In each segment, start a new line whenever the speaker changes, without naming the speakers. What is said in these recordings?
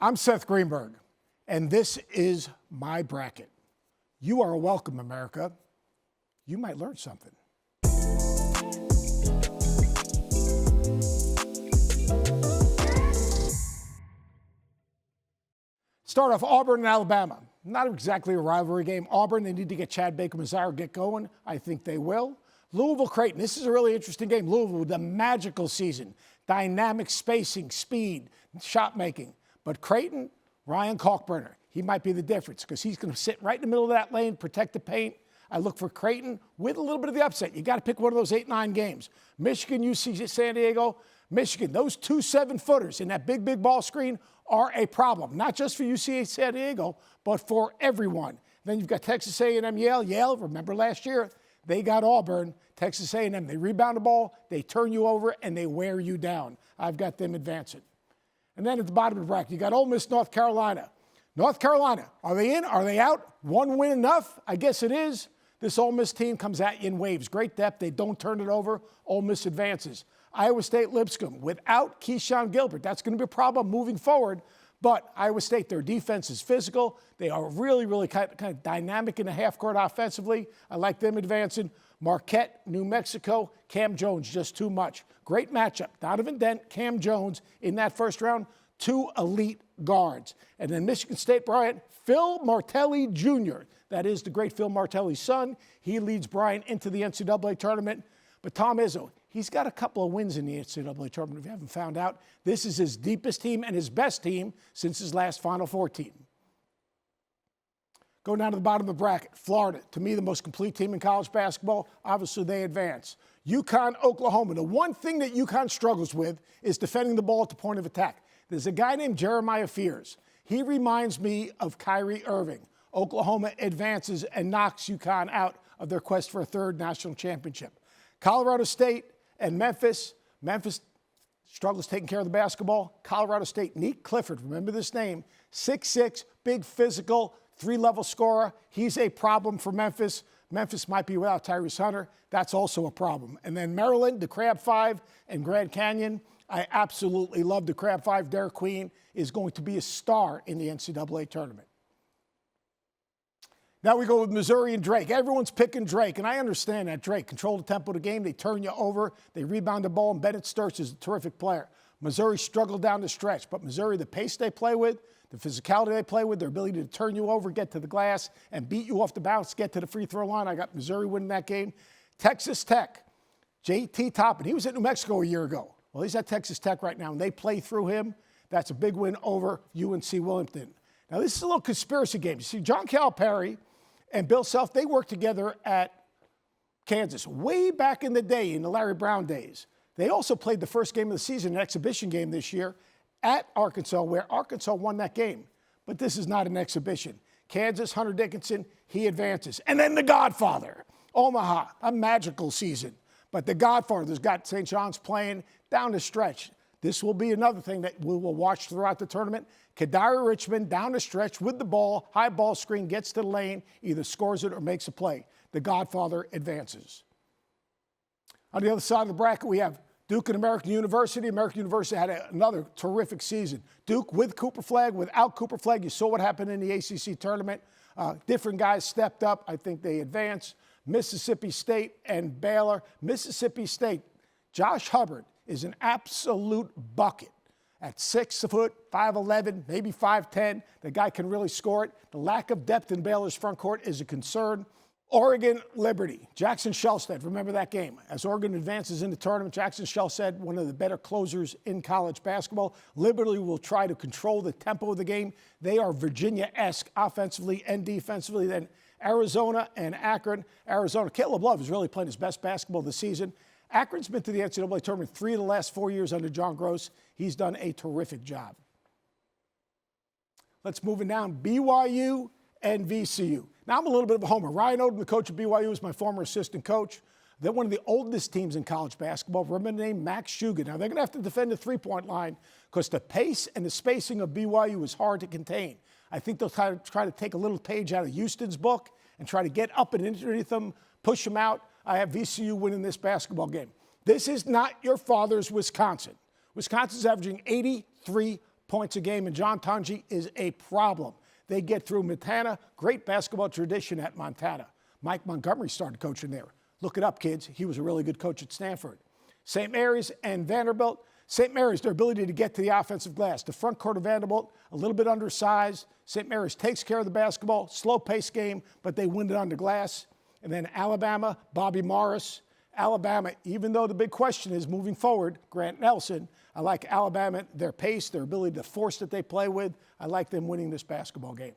I'm Seth Greenberg, and this is my bracket. You are welcome, America. You might learn something. Start off Auburn and Alabama. Not exactly a rivalry game. Auburn, they need to get Chad Baker-Mazara get going. I think they will. Louisville-Creighton. This is a really interesting game. Louisville with a magical season. Dynamic spacing, speed, shot making. But Creighton, Ryan Kalkbrenner, he might be the difference because he's going to sit right in the middle of that lane, protect the paint. I look for Creighton with a little bit of the upset. You got to pick one of those 8-9 games. Michigan, UC San Diego. Michigan, those 2 7-footers in that big ball screen are a problem, not just for UC San Diego, but for everyone. Then you've got Texas A&M, Yale. Yale, remember last year, they got Auburn. Texas A&M, they rebound the ball, they turn you over, and they wear you down. I've got them advancing. And then at the bottom of the bracket, you got Ole Miss, North Carolina. North Carolina, are they in? Are they out? One win enough? I guess it is. This Ole Miss team comes at you in waves. Great depth. They don't turn it over. Ole Miss advances. Iowa State, Lipscomb, without Keyshawn Gilbert. That's going to be a problem moving forward. But Iowa State, their defense is physical. They are really kind of dynamic in the half court offensively. I like them advancing. Marquette, New Mexico, Cam Jones, just too much. Great matchup. Donovan Dent, Cam Jones in that first round, 2 elite guards. And then Michigan State, Bryant, Phil Martelli Jr. That is the great Phil Martelli's son. He leads Bryant into the NCAA tournament. But Tom Izzo, he's got a couple of wins in the NCAA tournament. If you haven't found out, this is his deepest team and his best team since his last Final Four team. Go down to the bottom of the bracket. Florida, to me, the most complete team in college basketball. Obviously, they advance. UConn, Oklahoma. The one thing that UConn struggles with is defending the ball at the point of attack. There's a guy named Jeremiah Fears. He reminds me of Kyrie Irving. Oklahoma advances and knocks UConn out of their quest for a 3rd national championship. Colorado State and Memphis. Memphis struggles taking care of the basketball. Colorado State, Nick Clifford, remember this name, 6'6", big physical, 3-level scorer. He's a problem for Memphis. Memphis might be without Tyrese Hunter. That's also a problem. And then Maryland, the Crab Five, and Grand Canyon. I absolutely love the Crab Five. Derek Queen is going to be a star in the NCAA tournament. Now we go with Missouri and Drake. Everyone's picking Drake, and I understand that. Drake control the tempo of the game. They turn you over. They rebound the ball, and Bennett Sturts is a terrific player. Missouri struggled down the stretch, but Missouri, the pace they play with, the physicality they play with, their ability to turn you over, get to the glass, and beat you off the bounce, get to the free throw line. I got Missouri winning that game. Texas Tech, J.T. Toppin. He was at New Mexico a year ago. Well, he's at Texas Tech right now, and they play through him. That's a big win over UNC Wilmington. Now, this is a little conspiracy game. You see, John Calipari and Bill Self, they worked together at Kansas way back in the day, in the Larry Brown days. They also played the first game of the season, an exhibition game this year, at Arkansas, where Arkansas won that game. But this is not an exhibition. Kansas, Hunter Dickinson, he advances. And then the Godfather, Omaha, a magical season. But the Godfather's got St. John's playing down the stretch. This will be another thing that we will watch throughout the tournament. Kadira Richmond down the stretch with the ball, high ball screen, gets to the lane, either scores it or makes a play. The Godfather advances. On the other side of the bracket, we have Duke and American University. American University had another terrific season. Duke with Cooper Flagg, without Cooper Flagg. You saw what happened in the ACC tournament. Different guys stepped up. I think they advanced. Mississippi State and Baylor. Mississippi State, Josh Hubbard is an absolute bucket. At 6 foot, 5'11", maybe 5'10", the guy can really score it. The lack of depth in Baylor's front court is a concern. Oregon, Liberty, Jackson Shelstead, remember that game. As Oregon advances in the tournament, Jackson Shelstead, one of the better closers in college basketball. Liberty will try to control the tempo of the game. They are Virginia-esque offensively and defensively. Then Arizona and Akron. Arizona, Caleb Love is really playing his best basketball this season. Akron's been to the NCAA tournament 3 of the last 4 years under John Gross. He's done a terrific job. Let's move it down. BYU and VCU. Now, I'm a little bit of a homer. Ryan Odom, the coach of BYU, is my former assistant coach. They're one of the oldest teams in college basketball. Remember the name Max Shugan. Now, they're going to have to defend the three-point line because the pace and the spacing of BYU is hard to contain. I think they'll try to take a little page out of Houston's book and try to get up and underneath them, push them out. I have VCU winning this basketball game. This is not your father's Wisconsin. Wisconsin's averaging 83 points a game, and John Tunji is a problem. They get through Montana, great basketball tradition at Montana. Mike Montgomery started coaching there. Look it up, kids. He was a really good coach at Stanford. St. Mary's and Vanderbilt. St. Mary's, their ability to get to the offensive glass. The front court of Vanderbilt, a little bit undersized. St. Mary's takes care of the basketball, slow-paced game, but they win it on the glass. And then Alabama, Bobby Morris. Alabama, even though the big question is moving forward, Grant Nelson, I like Alabama, their pace, their ability to force that they play with. I like them winning this basketball game.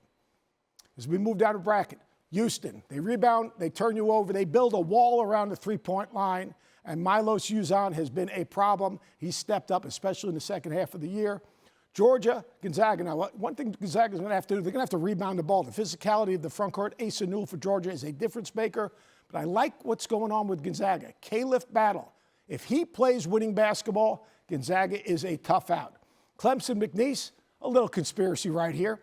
As we move down the bracket, Houston, they rebound, they turn you over, they build a wall around the three-point line, and Milos Uzan has been a problem. He's stepped up, especially in the second half of the year. Georgia, Gonzaga. Now, one thing Gonzaga's going to have to do, they're going to have to rebound the ball. The physicality of the front court, Asa Newell for Georgia is a difference maker, but I like what's going on with Gonzaga. K-lift battle. If he plays winning basketball, Gonzaga is a tough out. Clemson McNeese, a little conspiracy right here.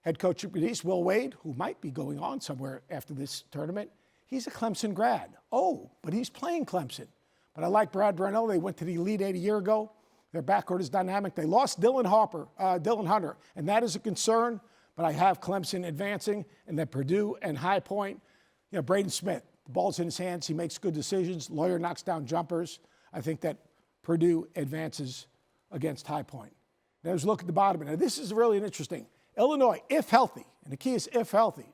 Head coach of McNeese, Will Wade, who might be going on somewhere after this tournament, he's a Clemson grad. Oh, but he's playing Clemson. But I like Brad Brownell. They went to the Elite Eight a year ago. Their backcourt is dynamic. They lost Dylan Hunter, and that is a concern. But I have Clemson advancing, and then Purdue and High Point. You know, Braden Smith, the ball's in his hands. He makes good decisions. Lawyer knocks down jumpers. I think that Purdue advances against High Point. Now, let's look at the bottom. Now, this is really interesting. Illinois, if healthy, and the key is if healthy,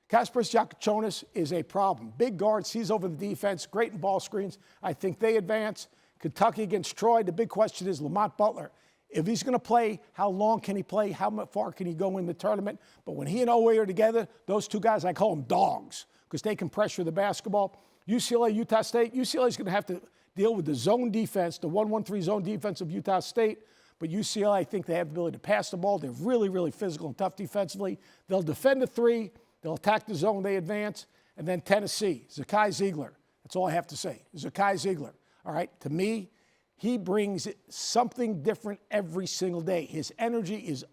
Kasparas Giacochonis is a problem. Big guard, sees over the defense, great in ball screens. I think they advance. Kentucky against Troy, the big question is Lamont Butler. If he's going to play, how long can he play? How far can he go in the tournament? But when he and Oweh are together, those two guys, I call them dogs because they can pressure the basketball. UCLA, Utah State. UCLA is going to have to deal with the zone defense, the 1-1-3 zone defense of Utah State. But UCLA, I think they have the ability to pass the ball. They're really, really physical and tough defensively. They'll defend the three. They'll attack the zone. They advance. And then Tennessee, Zakai Ziegler. That's all I have to say. Zakai Ziegler. All right, to me, he brings something different every single day. His energy is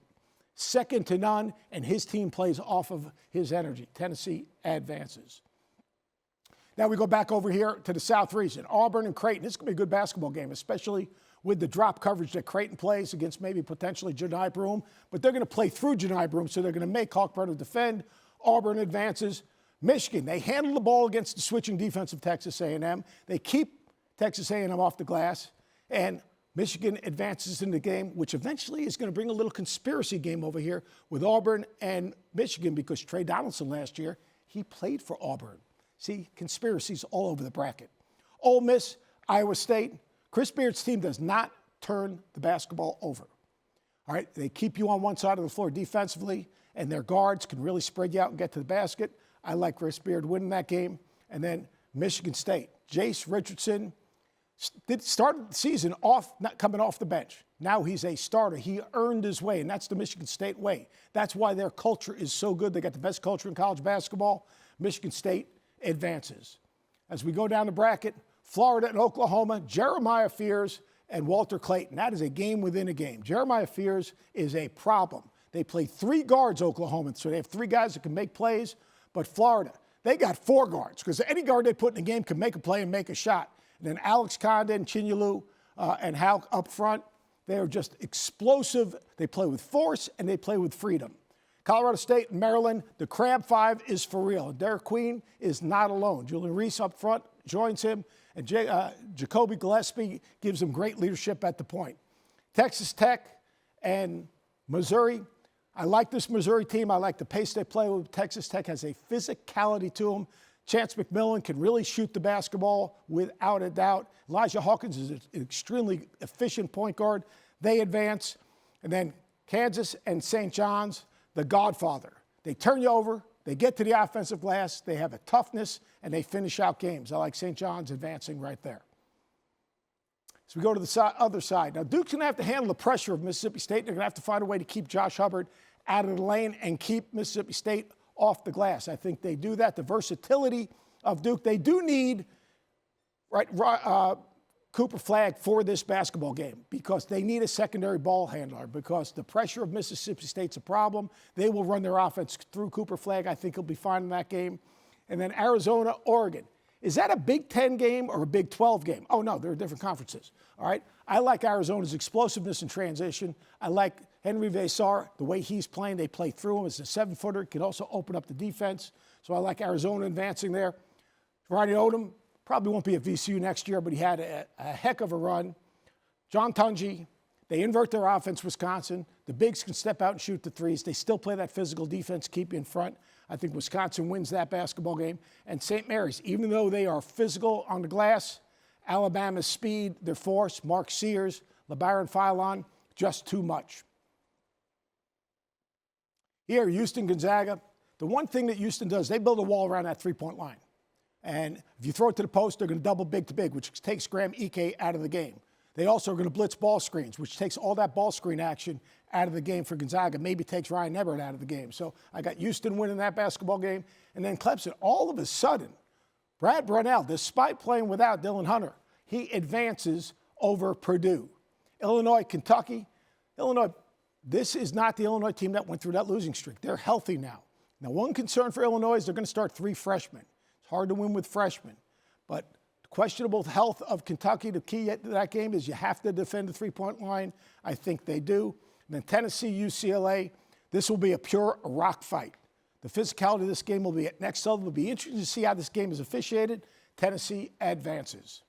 second to none, and his team plays off of his energy. Tennessee advances. Now we go back over here to the South region. Auburn and Creighton. This is going to be a good basketball game, especially with the drop coverage that Creighton plays against maybe potentially Janai Broome. But they're going to play through Janai Broome, so they're going to make Hawkburner defend. Auburn advances. Michigan, they handle the ball against the switching defense of Texas A&M. They keep Texas A&M off the glass, and Michigan advances in the game, which eventually is going to bring a little conspiracy game over here with Auburn and Michigan because Trey Donaldson last year, he played for Auburn. See, conspiracies all over the bracket. Ole Miss, Iowa State. Chris Beard's team does not turn the basketball over. All right, they keep you on one side of the floor defensively, and their guards can really spread you out and get to the basket. I like Chris Beard winning that game. And then Michigan State, Jace Richardson, started the season off, not coming off the bench. Now he's a starter. He earned his way, and that's the Michigan State way. That's why their culture is so good. They got the best culture in college basketball. Michigan State advances. As we go down the bracket, Florida and Oklahoma, Jeremiah Fears and Walter Clayton. That is a game within a game. Jeremiah Fears is a problem. They play three guards, Oklahoma, so they have three guys that can make plays. But Florida, they got four guards because any guard they put in the game can make a play and make a shot. And then Alex Condon, Chinyelu, and Hal up front, they are just explosive. They play with force, and they play with freedom. Colorado State and Maryland, the Crab Five is for real. Derek Queen is not alone. Julian Reese up front joins him, and Jacoby Gillespie gives him great leadership at the point. Texas Tech and Missouri, I like this Missouri team. I like the pace they play with. Texas Tech has a physicality to them. Chance McMillan can really shoot the basketball without a doubt. Elijah Hawkins is an extremely efficient point guard. They advance. And then Kansas and St. John's, the Godfather. They turn you over. They get to the offensive glass. They have a toughness, and they finish out games. I like St. John's advancing right there. So we go to the other side. Now, Duke's going to have to handle the pressure of Mississippi State. They're going to have to find a way to keep Josh Hubbard out of the lane and keep Mississippi State off the glass. I think they do that. The versatility of Duke. They do need Cooper Flagg for this basketball game because they need a secondary ball handler because the pressure of Mississippi State's a problem. They will run their offense through Cooper Flagg. I think he'll be fine in that game. And then Arizona, Oregon. Is that a Big 10 game or a Big 12 game? Oh, no, they're different conferences. All right? I like Arizona's explosiveness in transition. I like Henry Vesar, the way he's playing, they play through him as a 7-footer, can also open up the defense. So I like Arizona advancing there. Ronnie Odom probably won't be at VCU next year, but he had a heck of a run. John Tungy, they invert their offense, Wisconsin. The bigs can step out and shoot the threes. They still play that physical defense, keep you in front. I think Wisconsin wins that basketball game. And St. Mary's, even though they are physical on the glass, Alabama's speed, their force, Mark Sears, LeBaron Philon, just too much. Here, Houston, Gonzaga. The one thing that Houston does, they build a wall around that three-point line. And if you throw it to the post, they're going to double big to big, which takes Graham Ike out of the game. They also are going to blitz ball screens, which takes all that ball screen action out of the game for Gonzaga. Maybe takes Ryan Everett out of the game. So I got Houston winning that basketball game. And then Clemson, all of a sudden, Brad Brownell, despite playing without Dylan Hunter, he advances over Purdue. Illinois, Kentucky. Illinois, this is not the Illinois team that went through that losing streak. They're healthy now. Now, one concern for Illinois is they're going to start 3 freshmen. It's hard to win with freshmen. But the questionable health of Kentucky, the key to that game is you have to defend the three-point line. I think they do. And then Tennessee, UCLA, this will be a pure rock fight. The physicality of this game will be at next level. It'll be interesting to see how this game is officiated. Tennessee advances.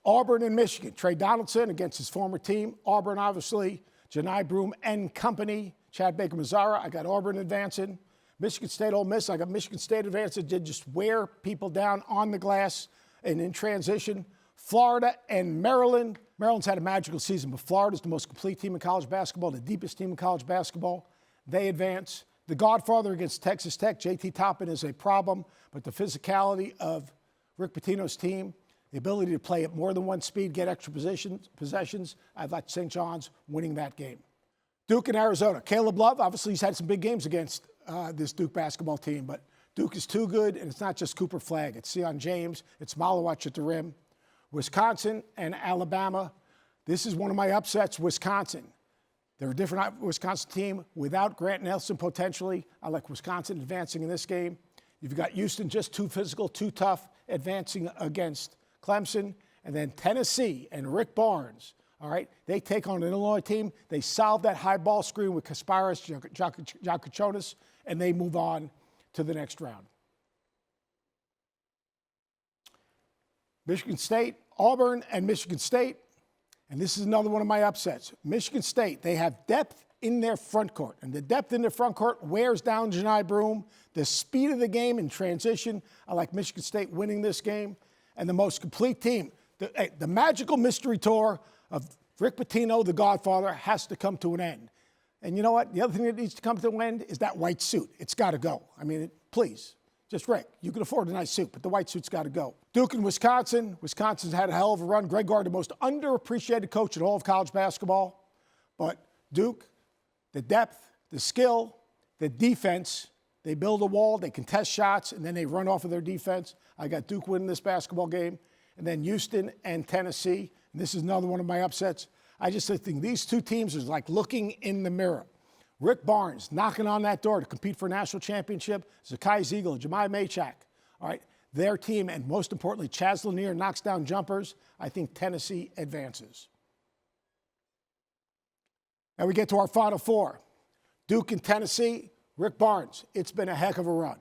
Auburn and Michigan. Trey Donaldson against his former team. Auburn, obviously, Janai Broome and company. Chad Baker-Mazara, I got Auburn advancing. Michigan State, Ole Miss, I got Michigan State advancing. Did just wear people down on the glass and in transition. Florida and Maryland. Maryland's had a magical season, but Florida's the most complete team in college basketball, the deepest team in college basketball. They advance. The Godfather against Texas Tech. JT Toppin is a problem, but the physicality of Rick Pitino's team, the ability to play at more than one speed, get extra possessions, I'd like St. John's winning that game. Duke and Arizona. Caleb Love, obviously he's had some big games against this Duke basketball team, but Duke is too good, and it's not just Cooper Flagg. It's Sion James. It's Malawach at the rim. Wisconsin and Alabama. This is one of my upsets, Wisconsin. They're a different Wisconsin team without Grant Nelson potentially. I like Wisconsin advancing in this game. You've got Houston just too physical, too tough, advancing against Clemson. And then Tennessee and Rick Barnes, all right, they take on an Illinois team. They solve that high ball screen with Kasparis, Jakachonis, and they move on to the next round. Michigan State, Auburn, and Michigan State. And this is another one of my upsets. Michigan State, they have depth in their front court. And the depth in their front court wears down Janai Broome. The speed of the game in transition, I like Michigan State winning this game. And the most complete team, the magical mystery tour of Rick Pitino, the Godfather, has to come to an end. And you know what? The other thing that needs to come to an end is that white suit. It's got to go. I mean, please. Just Rick, you can afford a nice suit, but the white suit's got to go. Duke and Wisconsin. Wisconsin's had a hell of a run. Greg Gard, the most underappreciated coach in all of college basketball. But Duke, the depth, the skill, the defense, they build a wall, they contest shots, and then they run off of their defense. I got Duke winning this basketball game. And then Houston and Tennessee. And this is another one of my upsets. I just think these two teams are like looking in the mirror. Rick Barnes knocking on that door to compete for a national championship. Zakai Ziegler, Jemai Maychak. All right, their team, and most importantly, Chaz Lanier knocks down jumpers. I think Tennessee advances. Now we get to our Final Four. Duke and Tennessee, Rick Barnes. It's been a heck of a run.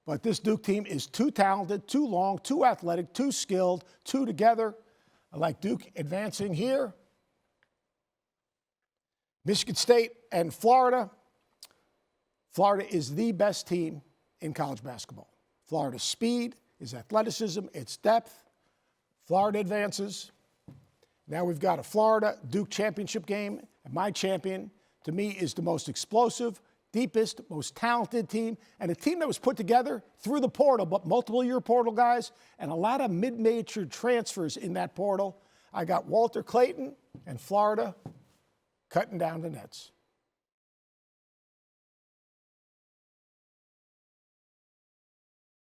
But this Duke team is too talented, too long, too athletic, too skilled, too together. I like Duke advancing here. Michigan State and Florida. Florida is the best team in college basketball. Florida's speed, its athleticism, its depth. Florida advances. Now we've got a Florida-Duke championship game. And my champion, to me, is the most explosive, deepest, most talented team, and a team that was put together through the portal, but multiple-year portal guys, and a lot of mid-major transfers in that portal. I got Walter Clayton and Florida cutting down the nets.